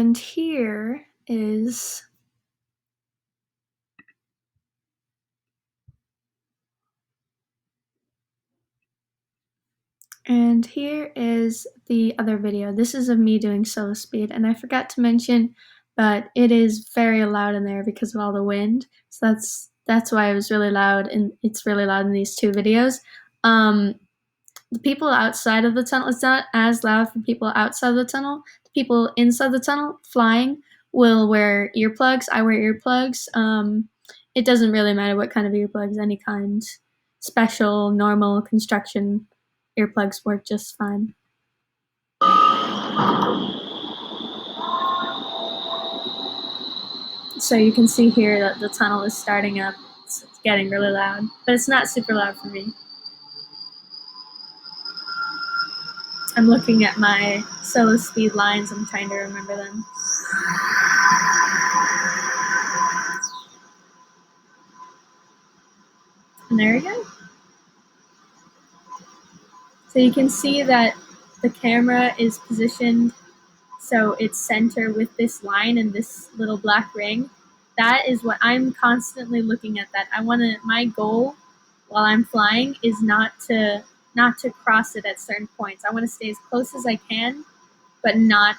And here is the other video. This is of me doing solo speed, and I forgot to mention, but it is very loud in there because of all the wind. So that's why it was really loud, and it's really loud in these two videos. The people outside of the tunnel, it's not as loud for people outside of the tunnel. The people inside the tunnel flying will wear earplugs. I wear earplugs. It doesn't really matter what kind of earplugs, any kind. Special, normal, construction earplugs work just fine. So you can see here that the tunnel is starting up. It's getting really loud, but it's not super loud for me. I'm looking at my solo speed lines. I'm trying to remember them. And there we go. So you can see that the camera is positioned so it's center with this line and this little black ring. That is what I'm constantly looking at. That my goal while I'm flying is not to cross it at certain points. I want to stay as close as I can, but not,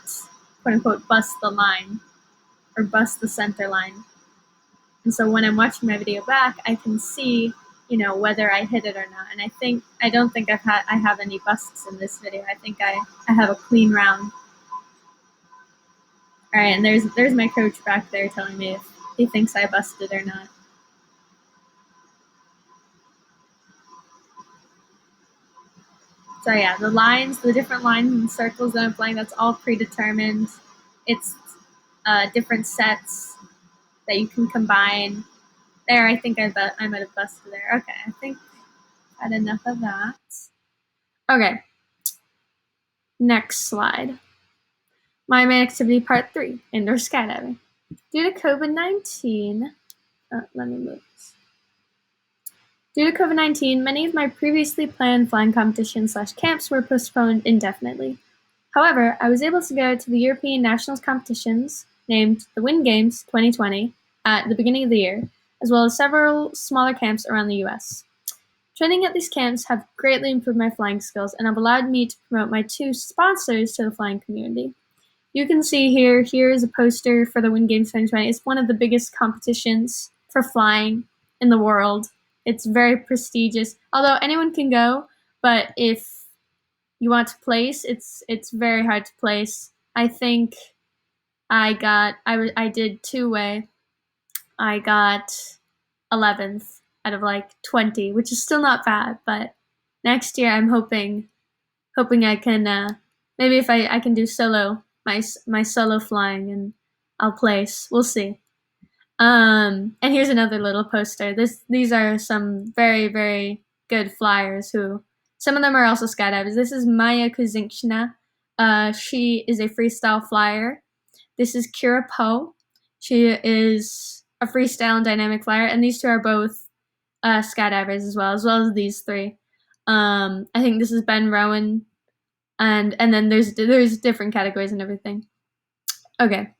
quote unquote, bust the line or bust the center line. And so when I'm watching my video back, I can see, whether I hit it or not. And I don't think I have any busts in this video. I think I have a clean round. All right, and there's my coach back there telling me if he thinks I busted or not. So yeah, the different lines and circles that I'm flying, that's all predetermined. It's different sets that you can combine. There, I think I might have busted there. Okay, I think I had enough of that. Okay, next slide. My main activity part 3, indoor skydiving. Due to COVID-19, let me move this. Due to COVID-19, many of my previously planned flying competitions/camps were postponed indefinitely. However, I was able to go to the European Nationals competitions, named the Wind Games 2020, at the beginning of the year, as well as several smaller camps around the US. Training at these camps have greatly improved my flying skills and have allowed me to promote my 2 sponsors to the flying community. You can see here is a poster for the Wind Games 2020. It's one of the biggest competitions for flying in the world. It's very prestigious, although anyone can go, but if you want to place, it's very hard to place. I think I did two-way. I got 11th out of like 20, which is still not bad, but next year I'm hoping I can, maybe if I can do solo, my solo flying, and I'll place. We'll see. And here's another little poster. These are some very, very good flyers who, some of them are also skydivers. This is Maya Kuzinchina. She is a freestyle flyer. This is Kira Poe. She is a freestyle and dynamic flyer, and these two are both skydivers as well as these three. I think this is Ben Rowan, and then there's different categories and everything. Okay.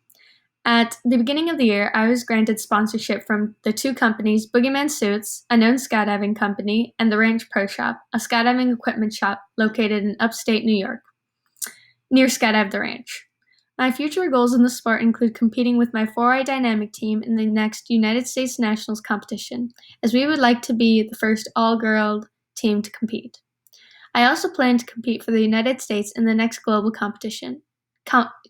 At the beginning of the year, I was granted sponsorship from the 2 companies, Boogeyman Suits, a known skydiving company, and the Ranch Pro Shop, a skydiving equipment shop located in upstate New York, near Skydive the Ranch. My future goals in the sport include competing with my 4i Dynamic team in the next United States Nationals competition, as we would like to be the first all-girl team to compete. I also plan to compete for the United States in the next global competition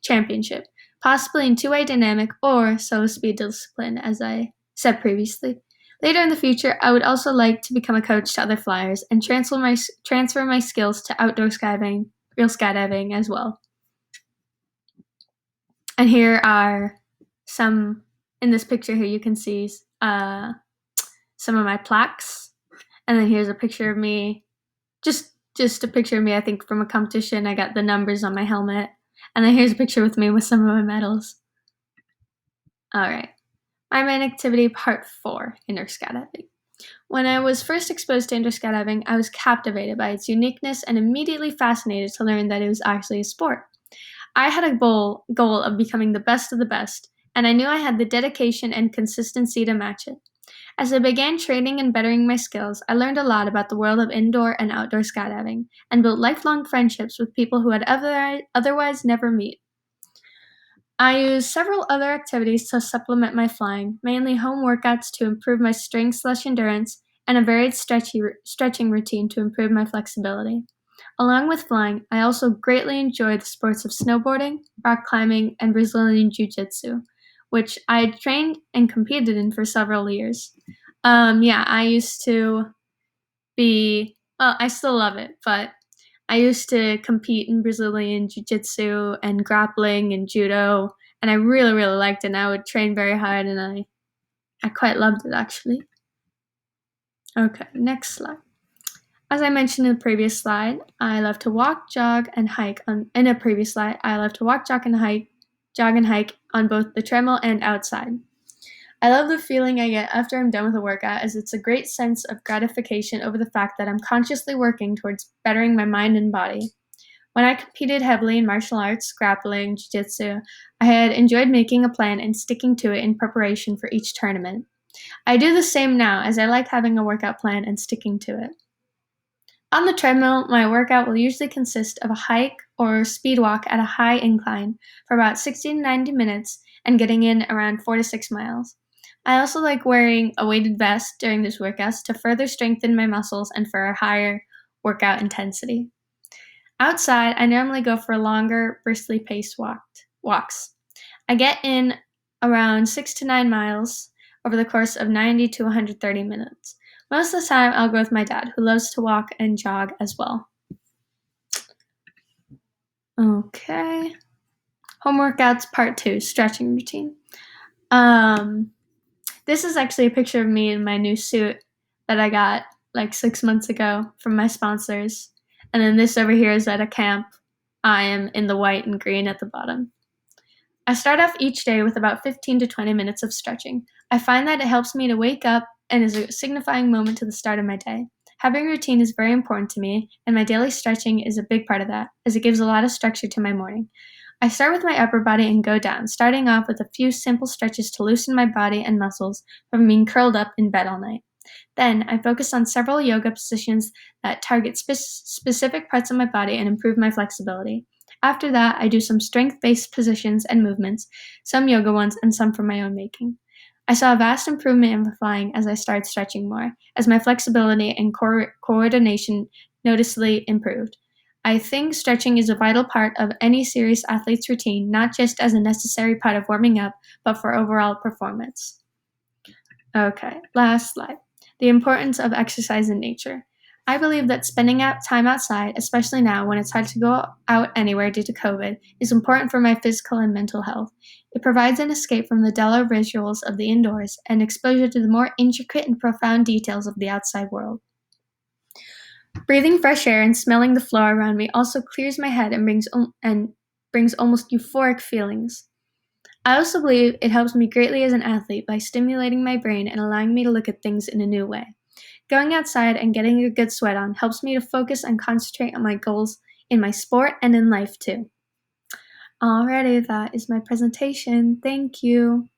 championship, possibly in 2i Dynamic or solo speed discipline, as I said previously. Later in the future, I would also like to become a coach to other flyers and transfer my skills to outdoor skydiving, real skydiving as well. And here are some, in this picture here you can see some of my plaques. And then here's a picture of me, just a picture of me, I think, from a competition. I got the numbers on my helmet. And then here's a picture with me with some of my medals. All right. My main activity, part 4, indoor skydiving. When I was first exposed to indoor skydiving, I was captivated by its uniqueness and immediately fascinated to learn that it was actually a sport. I had a goal of becoming the best of the best, and I knew I had the dedication and consistency to match it. As I began training and bettering my skills, I learned a lot about the world of indoor and outdoor skydiving and built lifelong friendships with people who had otherwise never met. I used several other activities to supplement my flying, mainly home workouts to improve my strength/endurance, and a varied stretching routine to improve my flexibility. Along with flying, I also greatly enjoyed the sports of snowboarding, rock climbing, and Brazilian Jiu Jitsu, which I had trained and competed in for several years. Yeah, I used to well, I still love it, but I used to compete in Brazilian Jiu Jitsu and grappling and judo, and I really, really liked it. And I would train very hard, and I quite loved it actually. Okay, next slide. As I mentioned in the previous slide, I love to walk, jog, and hike. In a previous slide, I love to walk, jog, and hike on both the treadmill and outside. I love the feeling I get after I'm done with a workout, as it's a great sense of gratification over the fact that I'm consciously working towards bettering my mind and body. When I competed heavily in martial arts, grappling, jiu-jitsu, I had enjoyed making a plan and sticking to it in preparation for each tournament. I do the same now, as I like having a workout plan and sticking to it. On the treadmill, my workout will usually consist of a hike or speed walk at a high incline for about 60 to 90 minutes and getting in around 4 to 6 miles. I also like wearing a weighted vest during these workouts to further strengthen my muscles and for a higher workout intensity. Outside, I normally go for longer, briskly paced walks. I get in around 6 to 9 miles over the course of 90 to 130 minutes. Most of the time, I'll go with my dad, who loves to walk and jog as well. Okay. Home workouts part 2, stretching routine. This is actually a picture of me in my new suit that I got like 6 months ago from my sponsors. And then this over here is at a camp. I am in the white and green at the bottom. I start off each day with about 15 to 20 minutes of stretching. I find that it helps me to wake up and is a signifying moment to the start of my day. Having a routine is very important to me, and my daily stretching is a big part of that, as it gives a lot of structure to my morning. I start with my upper body and go down, starting off with a few simple stretches to loosen my body and muscles from being curled up in bed all night. Then, I focus on several yoga positions that target specific parts of my body and improve my flexibility. After that, I do some strength-based positions and movements, some yoga ones, and some from my own making. I saw a vast improvement in flying as I started stretching more, as my flexibility and coordination noticeably improved. I think stretching is a vital part of any serious athlete's routine, not just as a necessary part of warming up, but for overall performance. Okay, last slide. The importance of exercise in nature. I believe that spending time outside, especially now when it's hard to go out anywhere due to COVID, is important for my physical and mental health. It provides an escape from the duller visuals of the indoors and exposure to the more intricate and profound details of the outside world. Breathing fresh air and smelling the floor around me also clears my head and brings almost euphoric feelings. I also believe it helps me greatly as an athlete by stimulating my brain and allowing me to look at things in a new way. Going outside and getting a good sweat on helps me to focus and concentrate on my goals in my sport and in life too. Alrighty, that is my presentation. Thank you.